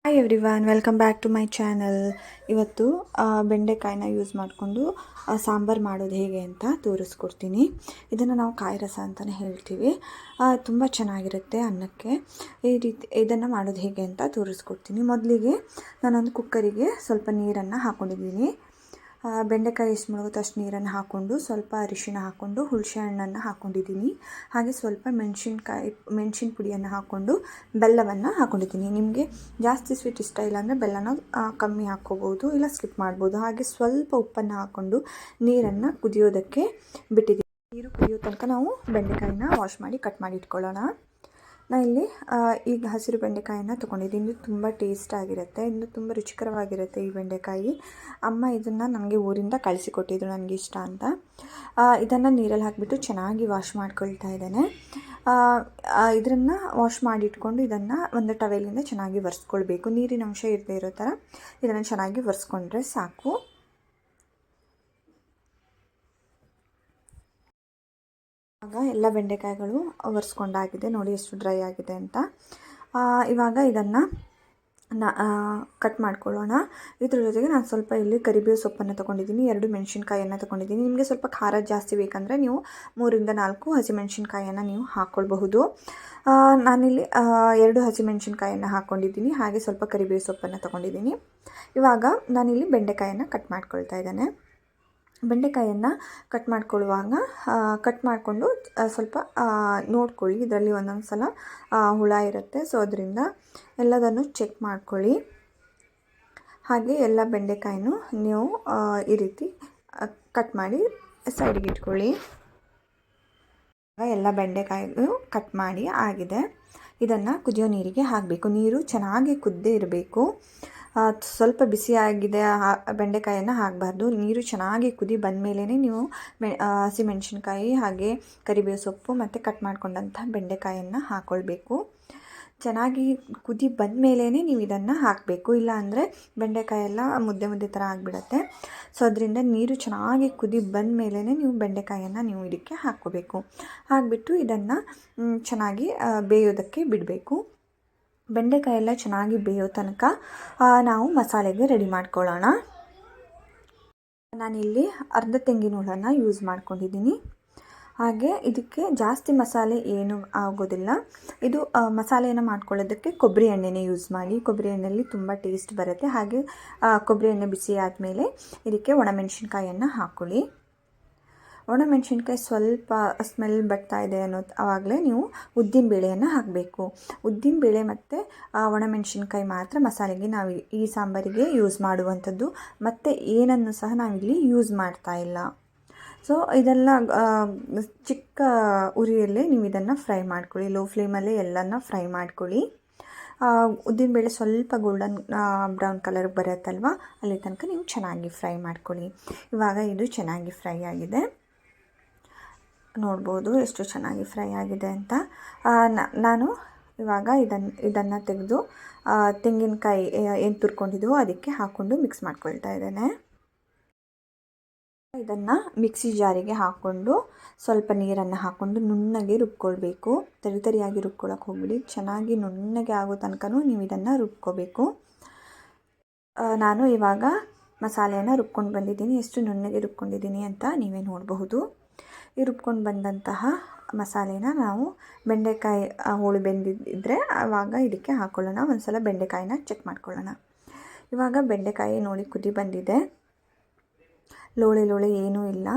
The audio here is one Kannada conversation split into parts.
Hi everyone, welcome back to my channel. ಇವತ್ತು ಬೆಂಡೆಕಾಯಿನ ಯೂಸ್ ಮಾಡಿಕೊಂಡು ಸಾಂಬಾರು ಮಾಡೋದು ಹೇಗೆ ಅಂತ ತೋರಿಸ್ಕೊಡ್ತೀನಿ. ಇದನ್ನು ನಾವು ಕಾಯಿ ರಸ ಅಂತಲೇ ಹೇಳ್ತೀವಿ. ತುಂಬ ಚೆನ್ನಾಗಿರುತ್ತೆ ಅನ್ನಕ್ಕೆ. ಈ ರೀತಿ ಇದನ್ನು ಮಾಡೋದು ಹೇಗೆ ಅಂತ ತೋರಿಸ್ಕೊಡ್ತೀನಿ. ಮೊದಲಿಗೆ ನಾನೊಂದು ಕುಕ್ಕರಿಗೆ ಸ್ವಲ್ಪ ನೀರನ್ನು ಹಾಕ್ಕೊಂಡಿದ್ದೀನಿ. ಬೆಂಡೆಕಾಯಿ ಎಷ್ಟು ಮುಳುಗುತ್ತೋ ಅಷ್ಟು ನೀರನ್ನು ಹಾಕ್ಕೊಂಡು ಸ್ವಲ್ಪ ಅರಿಶಿಣ ಹಾಕ್ಕೊಂಡು ಹುಣಸೆ ಹಣ್ಣನ್ನು ಹಾಕ್ಕೊಂಡಿದ್ದೀನಿ. ಹಾಗೆ ಸ್ವಲ್ಪ ಮೆಣಸಿನ ಪುಡಿಯನ್ನು ಹಾಕ್ಕೊಂಡು ಬೆಲ್ಲವನ್ನು ಹಾಕ್ಕೊಂಡಿದ್ದೀನಿ. ನಿಮಗೆ ಜಾಸ್ತಿ ಸ್ವೀಟ್ ಇಷ್ಟ ಇಲ್ಲ ಅಂದರೆ ಬೆಲ್ಲನ ಕಮ್ಮಿ ಹಾಕ್ಕೋಬೋದು, ಇಲ್ಲ ಸ್ಕಿಪ್ ಮಾಡ್ಬೋದು. ಹಾಗೆ ಸ್ವಲ್ಪ ಉಪ್ಪನ್ನು ಹಾಕ್ಕೊಂಡು ನೀರನ್ನು ಕುದಿಯೋದಕ್ಕೆ ಬಿಟ್ಟಿದ್ದೀನಿ. ನೀರು ಕುದಿಯೋ ತನಕ ನಾವು ಬೆಂಡೆಕಾಯಿನ ವಾಶ್ ಮಾಡಿ ಕಟ್ ಮಾಡಿ ಇಟ್ಕೊಳ್ಳೋಣ. ನಾನು ಇಲ್ಲಿ ಈಗ ಹಸಿರು ಬೆಂಡೆಕಾಯಿನ ತೊಗೊಂಡಿದ್ದೀನಿ. ತುಂಬ ಟೇಸ್ಟ್ ಆಗಿರುತ್ತೆ, ಇನ್ನು ತುಂಬ ರುಚಿಕರವಾಗಿರುತ್ತೆ ಈ ಬೆಂಡೆಕಾಯಿ. ಅಮ್ಮ ಇದನ್ನು ನನಗೆ ಊರಿಂದ ಕಳಿಸಿಕೊಟ್ಟಿದ್ರು, ನನಗೆ ಇಷ್ಟ ಅಂತ. ಇದನ್ನು ನೀರಲ್ಲಿ ಹಾಕಿಬಿಟ್ಟು ಚೆನ್ನಾಗಿ ವಾಶ್ ಮಾಡ್ಕೊಳ್ತಾ ಇದ್ದೇನೆ. ಇದನ್ನು ವಾಶ್ ಮಾಡಿಟ್ಕೊಂಡು ಇದನ್ನು ಒಂದು ಟವೆಲಿಂದ ಚೆನ್ನಾಗಿ ಒರೆಸ್ಕೊಳ್ಬೇಕು. ನೀರಿನ ಅಂಶ ಇರದೇ ಇರೋ ಥರ ಇದನ್ನು ಚೆನ್ನಾಗಿ ಒರೆಸ್ಕೊಂಡ್ರೆ ಸಾಕು. ಆಗ ಎಲ್ಲ ಬೆಂಡೆಕಾಯಿಗಳು ಒರೆಸ್ಕೊಂಡಾಗಿದೆ. ನೋಡಿ ಎಷ್ಟು ಡ್ರೈ ಆಗಿದೆ ಅಂತ. ಇವಾಗ ಇದನ್ನು ಕಟ್ ಮಾಡ್ಕೊಳ್ಳೋಣ. ಇದ್ರ ಜೊತೆಗೆ ನಾನು ಸ್ವಲ್ಪ ಇಲ್ಲಿ ಕರಿಬೇವು ಸೊಪ್ಪನ್ನು ತೊಗೊಂಡಿದ್ದೀನಿ, 2 ಮೆಣಸಿನ್ಕಾಯಿಯನ್ನು ತೊಗೊಂಡಿದ್ದೀನಿ. ನಿಮಗೆ ಸ್ವಲ್ಪ ಖಾರ ಜಾಸ್ತಿ ಬೇಕಂದರೆ ನೀವು 3ರಿಂದ 4 ಹಸಿಮೆಣಸಿನ್ಕಾಯಿಯನ್ನು ನೀವು ಹಾಕ್ಕೊಳ್ಬಹುದು. ನಾನಿಲ್ಲಿ 2 ಹಸಿಮೆಣಸಿನ್ಕಾಯಿಯನ್ನು ಹಾಕ್ಕೊಂಡಿದ್ದೀನಿ. ಹಾಗೆ ಸ್ವಲ್ಪ ಕರಿಬೇವು ಸೊಪ್ಪನ್ನು ತೊಗೊಂಡಿದ್ದೀನಿ. ಇವಾಗ ನಾನಿಲ್ಲಿ ಬೆಂಡೆಕಾಯಿಯನ್ನು ಕಟ್ ಮಾಡ್ಕೊಳ್ತಾ ಇದ್ದೇನೆ. ಬೆಂಡೆಕಾಯಿಯನ್ನು ಕಟ್ ಮಾಡ್ಕೊಳ್ಳುವಾಗ ಕಟ್ ಮಾಡಿಕೊಂಡು ಸ್ವಲ್ಪ ನೋಡ್ಕೊಳ್ಳಿ. ಇದರಲ್ಲಿ ಒಂದೊಂದು ಸಲ ಹುಳ ಇರುತ್ತೆ, ಸೊ ಅದರಿಂದ ಎಲ್ಲದನ್ನು ಚೆಕ್ ಮಾಡ್ಕೊಳ್ಳಿ. ಹಾಗೆ ಎಲ್ಲ ಬೆಂಡೆಕಾಯಿನೂ ನೀವು ಈ ರೀತಿ ಕಟ್ ಮಾಡಿ ಸೈಡಿಗೆ ಇಟ್ಕೊಳ್ಳಿ. ಎಲ್ಲ ಬೆಂಡೆಕಾಯಿಗಳು ಕಟ್ ಮಾಡಿ ಆಗಿದೆ. ಇದನ್ನು ಕುದಿಯೋ ನೀರಿಗೆ ಹಾಕಬೇಕು. ನೀರು ಚೆನ್ನಾಗಿ ಕುದ್ದೇ ಇರಬೇಕು. ಸ್ವಲ್ಪ ಬಿಸಿಯಾಗಿದೆ ಬೆಂಡೆಕಾಯನ್ನು ಹಾಕಬಾರ್ದು. ನೀರು ಚೆನ್ನಾಗಿ ಕುದಿ ಬಂದ ಮೇಲೇ ನೀವು ಹಸಿಮೆಣಸಿನ್ಕಾಯಿ ಹಾಗೆ ಕರಿಬೇವು ಸೊಪ್ಪು ಮತ್ತು ಕಟ್ ಮಾಡ್ಕೊಂಡಂಥ ಬೆಂಡೆಕಾಯನ್ನು ಹಾಕ್ಕೊಳ್ಬೇಕು. ಚೆನ್ನಾಗಿ ಕುದಿ ಬಂದ ಮೇಲೇ ನೀವು ಇದನ್ನು ಹಾಕಬೇಕು, ಇಲ್ಲ ಅಂದರೆ ಬೆಂಡೆಕಾಯಿ ಎಲ್ಲ ಮುದ್ದೆ ಥರ ಆಗಿಬಿಡತ್ತೆ. ಸೊ ಅದರಿಂದ ನೀರು ಚೆನ್ನಾಗಿ ಕುದಿ ಬಂದ ಮೇಲೇ ನೀವು ಬೆಂಡೆಕಾಯನ್ನು ನೀವು ಇದಕ್ಕೆ ಹಾಕ್ಕೋಬೇಕು. ಹಾಕಿಬಿಟ್ಟು ಇದನ್ನು ಚೆನ್ನಾಗಿ ಬೇಯೋದಕ್ಕೆ ಬಿಡಬೇಕು. ಬೆಂಡೆಕಾಯಿ ಎಲ್ಲ ಚೆನ್ನಾಗಿ ಬೇಯೋ ತನಕ ನಾವು ಮಸಾಲೆಗೆ ರೆಡಿ ಮಾಡ್ಕೊಳ್ಳೋಣ. ನಾನಿಲ್ಲಿ ಅರ್ಧ ತೆಂಗಿನ ಹುಳನ ಯೂಸ್ ಮಾಡ್ಕೊಂಡಿದ್ದೀನಿ. ಹಾಗೆ ಇದಕ್ಕೆ ಜಾಸ್ತಿ ಮಸಾಲೆ ಏನು ಆಗೋದಿಲ್ಲ. ಇದು ಮಸಾಲೆಯನ್ನು ಮಾಡ್ಕೊಳ್ಳೋದಕ್ಕೆ ಕೊಬ್ಬರಿ ಎಣ್ಣೆನೇ ಯೂಸ್ ಮಾಡಿ. ಕೊಬ್ಬರಿ ಎಣ್ಣೆಯಲ್ಲಿ ತುಂಬ ಟೇಸ್ಟ್ ಬರುತ್ತೆ. ಹಾಗೆ ಕೊಬ್ಬರಿ ಎಣ್ಣೆ ಬಿಸಿ ಆದಮೇಲೆ ಇದಕ್ಕೆ ಒಣಮೆಣಸಿನ್ಕಾಯಿಯನ್ನು ಹಾಕ್ಕೊಳ್ಳಿ. ಒಣಮೆಣಸಿನ್ಕಾಯಿ ಸ್ವಲ್ಪ ಸ್ಮೆಲ್ ಬರ್ತಾ ಇದೆ ಆವಾಗಲೇ ನೀವು ಉದ್ದಿನಬೇಳೆಯನ್ನು ಹಾಕಬೇಕು. ಉದ್ದಿನಬೇಳೆ ಮತ್ತು ಒಣಮೆಣಸಿನ್ಕಾಯಿ ಮಾತ್ರ ಮಸಾಲೆಗೆ ನಾವು ಈ ಸಾಂಬಾರಿಗೆ ಯೂಸ್ ಮಾಡುವಂಥದ್ದು. ಮತ್ತು ಏನನ್ನು ಸಹ ನಾವಿಲ್ಲಿ ಯೂಸ್ ಮಾಡ್ತಾ ಇಲ್ಲ. ಸೊ ಇದೆಲ್ಲ ಚಿಕ್ಕ ಉರಿಯಲ್ಲೇ ನೀವು ಇದನ್ನು ಫ್ರೈ ಮಾಡ್ಕೊಳ್ಳಿ. ಲೋ ಫ್ಲೇಮಲ್ಲೇ ಎಲ್ಲನ ಫ್ರೈ ಮಾಡ್ಕೊಳ್ಳಿ. ಉದ್ದಿನಬೇಳೆ ಸ್ವಲ್ಪ ಗೋಲ್ಡನ್ ಬ್ರೌನ್ ಕಲರ್ ಬರುತ್ತಲ್ವ, ಅಲ್ಲಿ ತನಕ ನೀವು ಚೆನ್ನಾಗಿ ಫ್ರೈ ಮಾಡ್ಕೊಳ್ಳಿ. ಇವಾಗ ಇದು ಚೆನ್ನಾಗಿ ಫ್ರೈ ಆಗಿದೆ, ನೋಡ್ಬೋದು ಎಷ್ಟು ಚೆನ್ನಾಗಿ ಫ್ರೈ ಆಗಿದೆ ಅಂತ. ನಾನು ಇವಾಗ ಇದನ್ನು ತೆಗೆದು ತೆಂಗಿನಕಾಯಿ ಏನು ತುರ್ಕೊಂಡಿದ್ದೀವೋ ಅದಕ್ಕೆ ಹಾಕ್ಕೊಂಡು ಮಿಕ್ಸ್ ಮಾಡ್ಕೊಳ್ತಾ ಇದ್ದೇನೆ. ಇದನ್ನು ಮಿಕ್ಸಿ ಜಾರಿಗೆ ಹಾಕ್ಕೊಂಡು ಸ್ವಲ್ಪ ನೀರನ್ನು ಹಾಕ್ಕೊಂಡು ನುಣ್ಣಗೆ ರುಬ್ಕೊಳ್ಬೇಕು. ತರಿಯಾಗಿ ರುಬ್ಕೊಳ್ಳೋಕೆ ಹೋಗ್ಬಿಡಿ. ಚೆನ್ನಾಗಿ ನುಣ್ಣಗೆ ಆಗೋ ತನಕನೂ ನೀವು ಇದನ್ನು ರುಬ್ಕೋಬೇಕು. ನಾನು ಇವಾಗ ಮಸಾಲೆಯನ್ನು ರುಬ್ಕೊಂಡು ಬಂದಿದ್ದೀನಿ. ಎಷ್ಟು ನುಣ್ಣಗೆ ರುಬ್ಕೊಂಡಿದ್ದೀನಿ ಅಂತ ನೀವೇ ನೋಡಬಹುದು. ಈ ರುಬ್ಕೊಂಡು ಬಂದಂತಹ ಮಸಾಲೆನ ನಾವು ಬೆಂಡೆಕಾಯಿ ಹೋಳು ಬೆಂದಿದ್ದರೆ ಆವಾಗ ಇದಕ್ಕೆ ಹಾಕ್ಕೊಳ್ಳೋಣ. ಒಂದು ಸಲ ಬೆಂಡೆಕಾಯಿನ ಚೆಕ್ ಮಾಡ್ಕೊಳ್ಳೋಣ. ಇವಾಗ ಬೆಂಡೆಕಾಯಿ ನೋಡಿ ಕುದಿ ಬಂದಿದೆ, ಲೋಳೆ ಏನೂ ಇಲ್ಲ.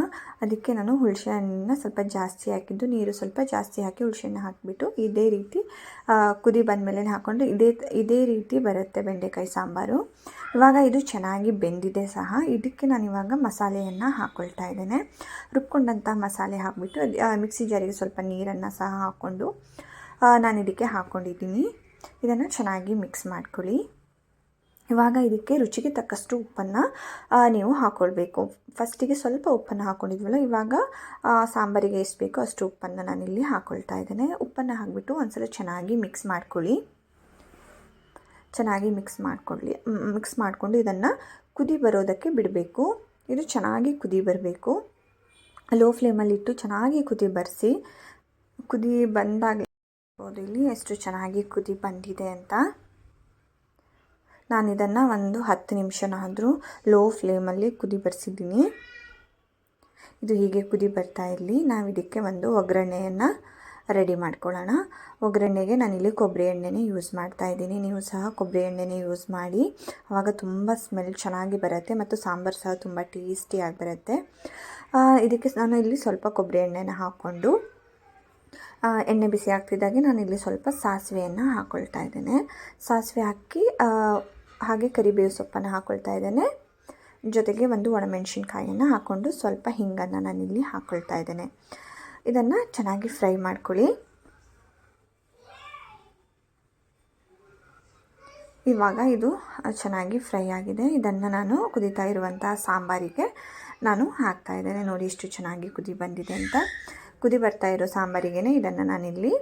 ಅದಕ್ಕೆ ನಾನು ಹುಣಸೆ ಹಣ್ಣನ್ನ ಸ್ವಲ್ಪ ಜಾಸ್ತಿ ಹಾಕಿದ್ದು, ನೀರು ಸ್ವಲ್ಪ ಜಾಸ್ತಿ ಹಾಕಿ ಹುಣಸೆ ಹಣ್ಣು ಹಾಕಿಬಿಟ್ಟು ಇದೇ ರೀತಿ ಕುದಿ ಬಂದಮೇಲೆ ಹಾಕ್ಕೊಂಡು ಇದೇ ರೀತಿ ಬರುತ್ತೆ ಬೆಂಡೆಕಾಯಿ ಸಾಂಬಾರು. ಇವಾಗ ಇದು ಚೆನ್ನಾಗಿ ಬೆಂದಿದೆ ಸಹ. ಇದಕ್ಕೆ ನಾನು ಇವಾಗ ಮಸಾಲೆಯನ್ನು ಹಾಕ್ಕೊಳ್ತಾ ಇದ್ದೇನೆ. ರುಬ್ಕೊಂಡಂಥ ಮಸಾಲೆ ಹಾಕಿಬಿಟ್ಟು ಮಿಕ್ಸಿ ಜಾರಿಗೆ ಸ್ವಲ್ಪ ನೀರನ್ನು ಸಹ ಹಾಕ್ಕೊಂಡು ನಾನು ಇದಕ್ಕೆ ಹಾಕ್ಕೊಂಡಿದ್ದೀನಿ. ಇದನ್ನು ಚೆನ್ನಾಗಿ ಮಿಕ್ಸ್ ಮಾಡ್ಕೊಳ್ಳಿ. ಇವಾಗ ಇದಕ್ಕೆ ರುಚಿಗೆ ತಕ್ಕಷ್ಟು ಉಪ್ಪನ್ನು ನೀವು ಹಾಕ್ಕೊಳ್ಬೇಕು. ಫಸ್ಟಿಗೆ ಸ್ವಲ್ಪ ಉಪ್ಪನ್ನು ಹಾಕ್ಕೊಂಡಿದ್ವಲ್ಲ, ಇವಾಗ ಸಾಂಬಾರಿಗೆ ಎಷ್ಟು ಬೇಕೋ ಅಷ್ಟು ಉಪ್ಪನ್ನು ನಾನಿಲ್ಲಿ ಹಾಕ್ಕೊಳ್ತಾ ಇದ್ದೇನೆ. ಉಪ್ಪನ್ನು ಹಾಕಿಬಿಟ್ಟು ಒಂದ್ಸಲ ಚೆನ್ನಾಗಿ ಮಿಕ್ಸ್ ಮಾಡ್ಕೊಳ್ಳಿ. ಚೆನ್ನಾಗಿ ಮಿಕ್ಸ್ ಮಾಡಿಕೊಂಡು ಇದನ್ನು ಕುದಿ ಬರೋದಕ್ಕೆ ಬಿಡಬೇಕು. ಇದು ಚೆನ್ನಾಗಿ ಕುದಿ ಬರಬೇಕು. ಲೋ ಫ್ಲೇಮಲ್ಲಿಟ್ಟು ಚೆನ್ನಾಗಿ ಕುದಿ ಬರೆಸಿ. ಕುದಿ ಬಂದಾಗ ಇಲ್ಲಿ ಎಷ್ಟು ಚೆನ್ನಾಗಿ ಕುದಿ ಬಂದಿದೆ ಅಂತ. ನಾನು ಇದನ್ನು ಒಂದು 10 ನಿಮಿಷನಾದರೂ ಲೋ ಫ್ಲೇಮಲ್ಲಿ ಕುದಿ ಬರ್ಸಿದ್ದೀನಿ. ಇದು ಹೀಗೆ ಕುದಿ ಬರ್ತಾ ಇರಲಿ. ನಾವು ಇದಕ್ಕೆ ಒಂದು ಒಗ್ಗರಣೆಯನ್ನು ರೆಡಿ ಮಾಡ್ಕೊಳ್ಳೋಣ. ಒಗ್ಗರಣೆಗೆ ನಾನಿಲ್ಲಿ ಕೊಬ್ಬರಿ ಎಣ್ಣೆನೇ ಯೂಸ್ ಮಾಡ್ತಾ ಇದ್ದೀನಿ. ನೀವು ಸಹ ಕೊಬ್ಬರಿ ಎಣ್ಣೆನೇ ಯೂಸ್ ಮಾಡಿ, ಆವಾಗ ತುಂಬ ಸ್ಮೆಲ್ ಚೆನ್ನಾಗಿ ಬರುತ್ತೆ ಮತ್ತು ಸಾಂಬಾರು ಸಹ ತುಂಬ ಟೇಸ್ಟಿಯಾಗಿ ಬರುತ್ತೆ. ಇದಕ್ಕೆ ನಾನು ಇಲ್ಲಿ ಸ್ವಲ್ಪ ಕೊಬ್ಬರಿ ಎಣ್ಣೆನ ಹಾಕ್ಕೊಂಡು ಎಣ್ಣೆ ಬಿಸಿ ಆಗ್ತಿದ್ದಾಗೆ ನಾನಿಲ್ಲಿ ಸ್ವಲ್ಪ ಸಾಸಿವೆಯನ್ನು ಹಾಕ್ಕೊಳ್ತಾ ಇದ್ದೇನೆ. ಸಾಸಿವೆ ಹಾಕಿ ಹಾಗೆ ಕರಿಬೇವು ಸೊಪ್ಪನ್ನು ಹಾಕ್ಕೊಳ್ತಾ ಇದ್ದೇನೆ. ಜೊತೆಗೆ ಒಂದು ಒಣಮೆಣಸಿನ್ಕಾಯನ್ನು ಹಾಕ್ಕೊಂಡು ಸ್ವಲ್ಪ ಹಿಂಗನ್ನು ನಾನಿಲ್ಲಿ ಹಾಕ್ಕೊಳ್ತಾ ಇದ್ದೇನೆ. ಇದನ್ನು ಚೆನ್ನಾಗಿ ಫ್ರೈ ಮಾಡ್ಕೊಳ್ಳಿ. ಇವಾಗ ಇದು ಚೆನ್ನಾಗಿ ಫ್ರೈ ಆಗಿದೆ. ಇದನ್ನು ನಾನು ಕುದೀತಾ ಇರುವಂತಹ ಸಾಂಬಾರಿಗೆ ನಾನು ಹಾಕ್ತಾ ಇದ್ದೇನೆ. ನೋಡಿ ಎಷ್ಟು ಚೆನ್ನಾಗಿ ಕುದಿ ಬಂದಿದೆ ಅಂತ. ಕುದಿ ಬರ್ತಾ ಇರೋ ಸಾಂಬಾರಿಗೆ ಇದನ್ನು ನಾನಿಲ್ಲಿ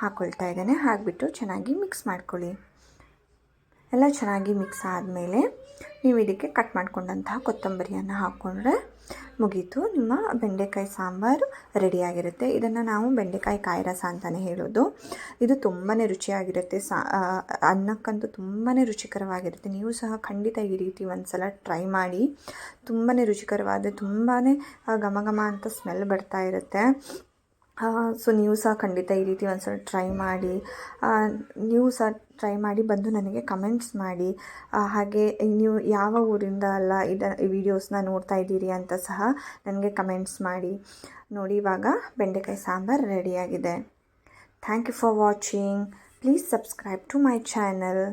ಹಾಕ್ಕೊಳ್ತಾ ಇದ್ದೇನೆ. ಹಾಕಿಬಿಟ್ಟು ಚೆನ್ನಾಗಿ ಮಿಕ್ಸ್ ಮಾಡ್ಕೊಳ್ಳಿ. ಎಲ್ಲ ಚೆನ್ನಾಗಿ ಮಿಕ್ಸ್ ಆದಮೇಲೆ ನೀವು ಇದಕ್ಕೆ ಕಟ್ ಮಾಡ್ಕೊಂಡಂತಹ ಕೊತ್ತಂಬರಿಯನ್ನು ಹಾಕ್ಕೊಂಡ್ರೆ ಮುಗೀತು, ನಿಮ್ಮ ಬೆಂಡೆಕಾಯಿ ಸಾಂಬಾರು ರೆಡಿಯಾಗಿರುತ್ತೆ. ಇದನ್ನು ನಾವು ಬೆಂಡೆಕಾಯಿ ಕಾಯಿ ರಸ ಅಂತಲೇ ಹೇಳೋದು. ಇದು ತುಂಬಾ ರುಚಿಯಾಗಿರುತ್ತೆ. ಅನ್ನಕ್ಕಂತೂ ತುಂಬಾ ರುಚಿಕರವಾಗಿರುತ್ತೆ. ನೀವು ಸಹ ಖಂಡಿತ ಈ ರೀತಿ ಒಂದು ಸಲ ಟ್ರೈ ಮಾಡಿ. ತುಂಬಾ ರುಚಿಕರವಾದ, ತುಂಬಾ ಘಮ ಘಮ ಅಂತ ಸ್ಮೆಲ್ ಬರ್ತಾ ಇರುತ್ತೆ. ಸೊ ನೀವು ಸಹ ಖಂಡಿತ ಈ ರೀತಿ ಒಂದು ಸಲ ಟ್ರೈ ಮಾಡಿ. ನೀವು ಸಹ ಟ್ರೈ ಮಾಡಿ ಬಂದು ನನಗೆ ಕಮೆಂಟ್ಸ್ ಮಾಡಿ. ಹಾಗೆ ನೀವು ಯಾವ ಊರಿಂದ ಈ ವಿಡಿಯೋಸ್ನ ನೋಡ್ತಾ ಇದ್ದೀರಿ ಅಂತ ಸಹ ನನಗೆ ಕಮೆಂಟ್ಸ್ ಮಾಡಿ. ನೋಡಿ, ಇವಾಗ ಬೆಂಡೆಕಾಯಿ ಸಾಂಬಾರು ರೆಡಿಯಾಗಿದೆ. Thank you for watching. Please subscribe to my channel.